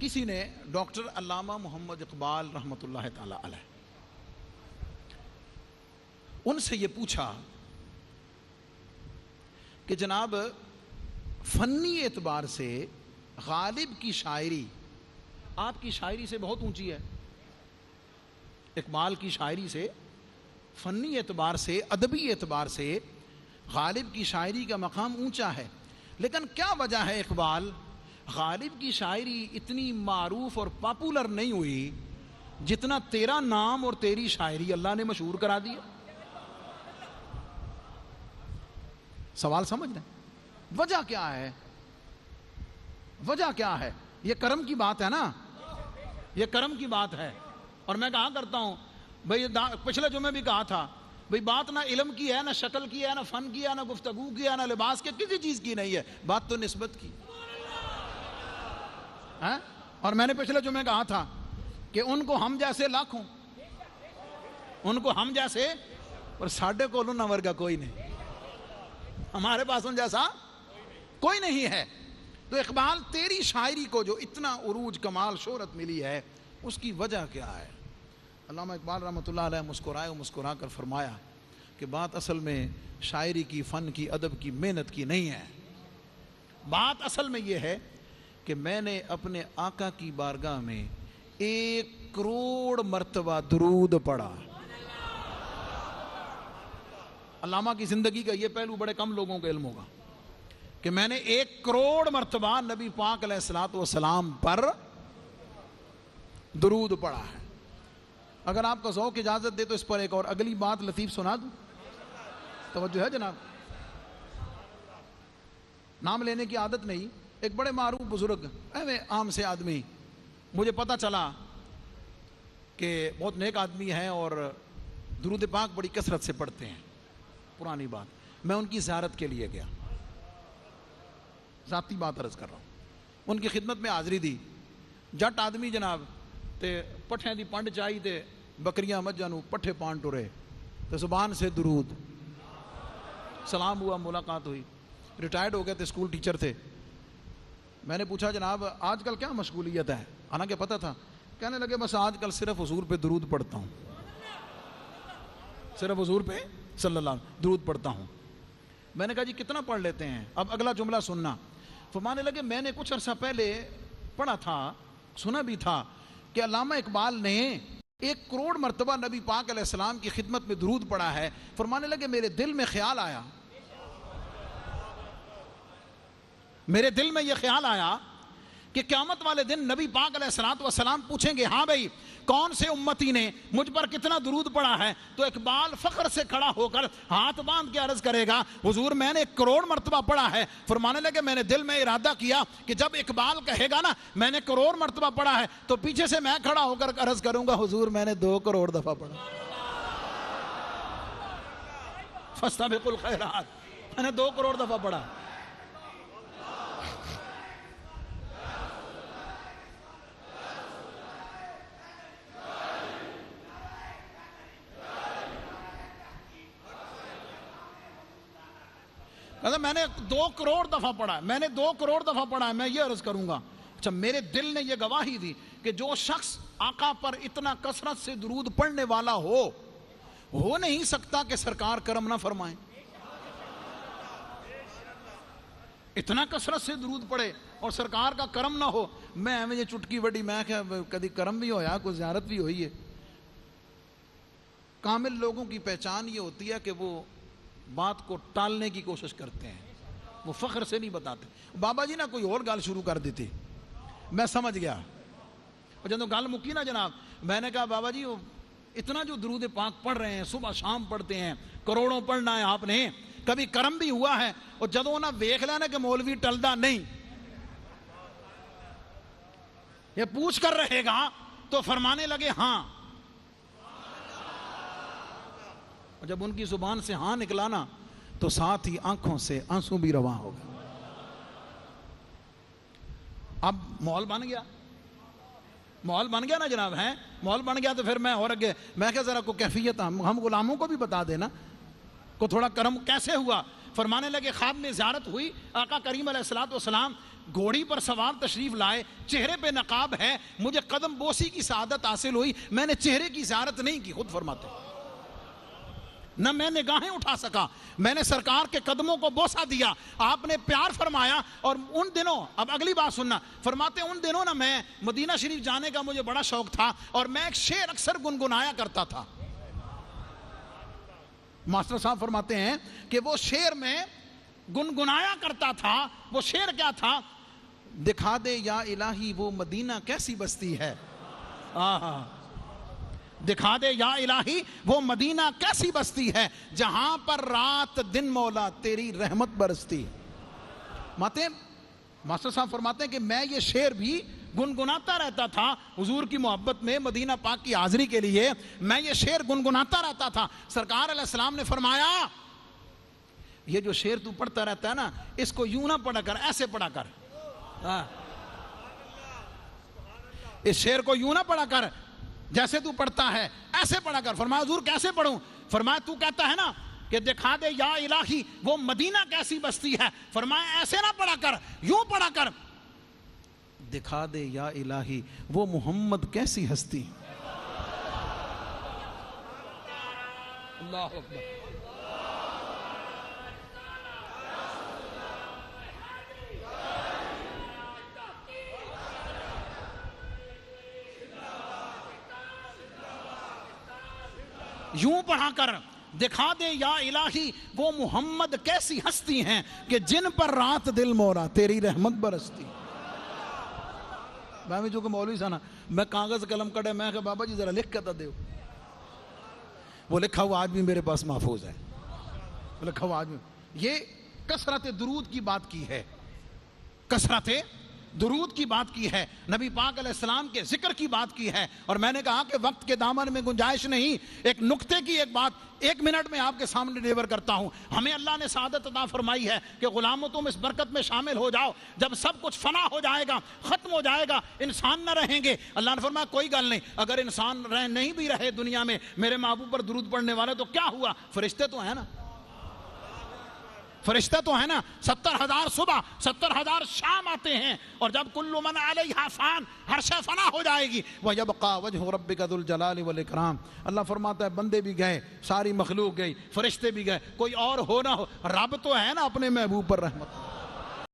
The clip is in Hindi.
किसी ने डॉक्टर अल्लामा मोहम्मद इकबाल रहमतुल्लाह ताला अलैह उनसे ये पूछा कि जनाब फन्नी एतबार से गालिब की शायरी आपकी शायरी से बहुत ऊंची है। इकबाल की शायरी से फन्नी एतबार से अदबी एतबार से गालिब की शायरी का मकाम ऊंचा है, लेकिन क्या वजह है इकबाल गालिब की शायरी इतनी मारूफ और पॉपुलर नहीं हुई जितना तेरा नाम और तेरी शायरी अल्लाह ने मशहूर करा दिया? सवाल समझ रहे? वजह क्या है? वजह क्या है? ये कर्म की बात है ना, ये कर्म की बात है। और मैं कहा करता हूं भाई, पिछले जुम्मे भी कहा था भाई, बात ना इल्म की है, ना शक्ल की है, ना फन की है, ना गुफ्तगू की है, ना लिबास के किसी चीज की नहीं है, बात तो निस्बत की है। और मैंने पिछले जुम्मे कहा था कि उनको हम जैसे लाखों, उनको हम जैसे, और साढ़े को ना वर्गा कोई नहीं, हमारे पास उन जैसा कोई नहीं है। तो इकबाल तेरी शायरी को जो इतना उरूज कमाल शोहरत मिली है उसकी वजह क्या है? अल्लामा इकबाल रहमतुल्लाह अलैह मुस्कुराए और मुस्कुरा कर फरमाया कि बात असल में शायरी की, फ़न की, अदब की, मेहनत की नहीं है। बात असल में यह है कि मैंने अपने आका की बारगाह में 1 करोड़ मर्तबा दुरूद पढ़ा। अल्लामा की ज़िंदगी का ये पहलू बड़े कम लोगों को इल्म होगा कि मैंने 1 करोड़ मर्तबा नबी पाक अलैहिस्सलातु वस्सलाम पर दुरूद पढ़ा है। अगर आपका ज़ौक़ इजाज़त दे तो इस पर एक और अगली बात लतीफ़ सुना दूं? तवज्जो है जनाब? नाम लेने की आदत नहीं। एक बड़े मारूफ बुजुर्ग, एवं आम से आदमी, मुझे पता चला कि बहुत नेक आदमी हैं और दुरूद पाक बड़ी कसरत से पढ़ते हैं। पुरानी बात, मैं उनकी ज़ियारत के लिए गया, ज़ाती बात अर्ज़ कर रहा हूँ। उनकी खिदमत में हाज़री दी। जट आदमी जनाब, ते पट्ठे दी पंड चाही ते बकरियां मज्जां नूं पट्ठे पान टुरे, तो ज़ुबान से दुरूद, सलाम हुआ, मुलाकात हुई। रिटायर्ड हो गए थे, स्कूल टीचर थे। मैंने पूछा जनाब आजकल क्या मशगूलियत है? हालांकि पता था। कहने लगे बस आजकल सिर्फ हुजूर पे दुरूद पढ़ता हूँ, सिर्फ हुजूर पे सल्लल्लाहु अलैहि वसल्लम दुरूद पढ़ता हूँ। मैंने कहा जी कितना पढ़ लेते हैं? अब अगला जुमला सुनना। फरमाने लगे मैंने कुछ अर्सा पहले पढ़ा था, सुना भी था कि अल्लामा इकबाल ने 1 करोड़ मर्तबा नबी पाक अलैहिस्सलाम की खिदमत में दुरूद पढ़ा है। फरमाने लगे मेरे दिल में ख्याल आया, मेरे दिल में यह ख्याल आया कि क़यामत वाले दिन नबी पाक अलैहिस्सलातु वस्सलाम पूछेंगे, हाँ भाई कौन से उम्मती ने मुझ पर कितना दुरूद पढ़ा है? तो इकबाल फ़ख्र से खड़ा होकर हाथ बांध के अर्ज़ करेगा हुजूर मैंने 1 करोड़ मर्तबा पढ़ा है। फरमाने लगे मैंने दिल में इरादा किया कि जब इकबाल कहेगा ना मैंने 1 करोड़ मर्तबा पढ़ा है, तो पीछे से मैं खड़ा होकर अर्ज़ करूंगा हुजूर मैंने 2 करोड़ दफ़ा पढ़ा। फस्तबिकुल खैरात, मैंने 2 करोड़ दफ़ा पढ़ा। मैंने 2 करोड़ दफा पढ़ा, मैंने 2 करोड़ दफा पढ़ा है। मैं ये अर्ज करूंगा, अच्छा मेरे दिल ने यह गवाही दी कि जो शख्स आका पर इतना कसरत से दुरूद पढ़ने वाला हो नहीं सकता कि सरकार करम ना फरमाए। इतना कसरत से दुरूद पढ़े और सरकार का करम ना हो। मैं एवं ये चुटकी वड्डी, मैं क्या कभी करम भी होया, कोई ज़ियारत भी हुई है। कामिल लोगों की पहचान ये होती है कि वो बात को टालने की कोशिश करते हैं, वो फ़ख्र से नहीं बताते। बाबा जी ना कोई और गाल शुरू कर देती, मैं समझ गया। और जब तो गाल मुक्की ना जनाब, मैंने कहा बाबा जी वो इतना जो दुरूद पाक पढ़ रहे हैं, सुबह शाम पढ़ते हैं, करोड़ों पढ़ना है आपने, कभी करम भी हुआ है? और जदों ना वेख लेना कि मौलवी टलदा नहीं, ये पूछ कर रहेगा तो फरमाने लगे हाँ। जब उनकी जुबान से हाँ निकला ना तो साथ ही आंखों से आंसू भी रवा हो गए। अब माहौल बन गया, माहौल बन गया ना जनाब, है माहौल बन गया। तो फिर मैं और अगे मैं क्या जरा को कैफियत हम गुलामों को भी बता देना को थोड़ा करम कैसे हुआ। फरमाने लगे ख्वाब में ज़ियारत हुई, आका करीम अलैहिस्सलातु वस्सलाम घोड़ी पर सवार तशरीफ लाए, चेहरे पे नकाब है, मुझे कदम बोसी की सआदत हासिल हुई, मैंने चेहरे की ज़ियारत नहीं की। खुद फरमाते न मैं निगाहें उठा सका, मैंने सरकार के कदमों को बोसा दिया, आपने प्यार फरमाया। और उन दिनों, अब अगली बात सुनना, फरमाते उन दिनों ना मैं मदीना शरीफ जाने का मुझे बड़ा शौक था और मैं एक शेर अक्सर गुनगुनाया करता था। मास्टर साहब फरमाते हैं कि वो शेर में गुनगुनाया करता था। वो शेर क्या था? दिखा दे या इलाही वो मदीना कैसी बस्ती है, दिखा दे या इलाही वो मदीना कैसी बस्ती है, जहां पर रात दिन मौला तेरी रहमत बरसती। मास्टर साहब फरमाते हैं कि मैं ये शेर भी गुनगुनाता रहता था हुजूर की मोहब्बत में, मदीना पाक की हाजिरी के लिए मैं ये शेर गुनगुनाता रहता था। सरकार अलैहिस्सलाम ने फरमाया ये जो शेर तू पढ़ता रहता है ना, इसको यूं ना पढ़ा कर, ऐसे पढ़ा कर। इस शेर को यूं ना पढ़ा कर जैसे तू पढ़ता है, ऐसे पढ़ा कर। फरमाया हुजूर कैसे पढ़ूं? फरमाया तू कहता है ना कि दिखा दे या इलाही वो मदीना कैसी बस्ती है, फरमाया ऐसे ना पढ़ा कर, यूं पढ़ा कर, दिखा दे या इलाही वो मोहम्मद कैसी हस्ती। अल्लाह अकबर। यूं पढ़ा कर, दिखा दे या इलाही वो मोहम्मद कैसी हस्ती हैं कि जिन पर रात दिल मोरा तेरी रहमत बरसती। मैं भी जो कि मौलवी सा ना, मैं कागज कलम कड़े, मैं कहा बाबा जी जरा लिख के तो दो। वो लिखा हुआ आज भी मेरे पास महफूज है, वो लिखा हुआ आज भी। ये कसरत दुरूद की बात की है, कसरत दुरूद की बात की है, नबी पाक अलैहिस्सलाम के जिक्र की बात की है। और मैंने कहा कि वक्त के दामन में गुंजाइश नहीं, एक नुक्ते की एक बात 1 मिनट में आपके सामने डिलीवर करता हूं। हमें अल्लाह ने सादत अता फरमाई है कि गुलामों तुम इस बरकत में शामिल हो जाओ। जब सब कुछ फना हो जाएगा, खत्म हो जाएगा, इंसान न रहेंगे, अल्लाह ने फरमाया कोई गल नहीं, अगर इंसान नहीं भी रहे दुनिया में, मेरे महबूब पर दुरूद पढ़ने वाले तो क्या हुआ, फरिश्ते तो है ना, फरिश्ता तो है ना। 70,000 सुबह 70,000 शाम आते हैं, और जब कुल्लु मन अलैहा फान, हर शय फना हो जाएगी, व यबका वजहु रब्बिका जुल जलाली वल इकराम। अल्लाह फरमाता है बंदे भी गए, सारी मखलूक गई, फरिश्ते भी गए, कोई और हो ना हो, रब तो है ना अपने महबूब पर रहमत।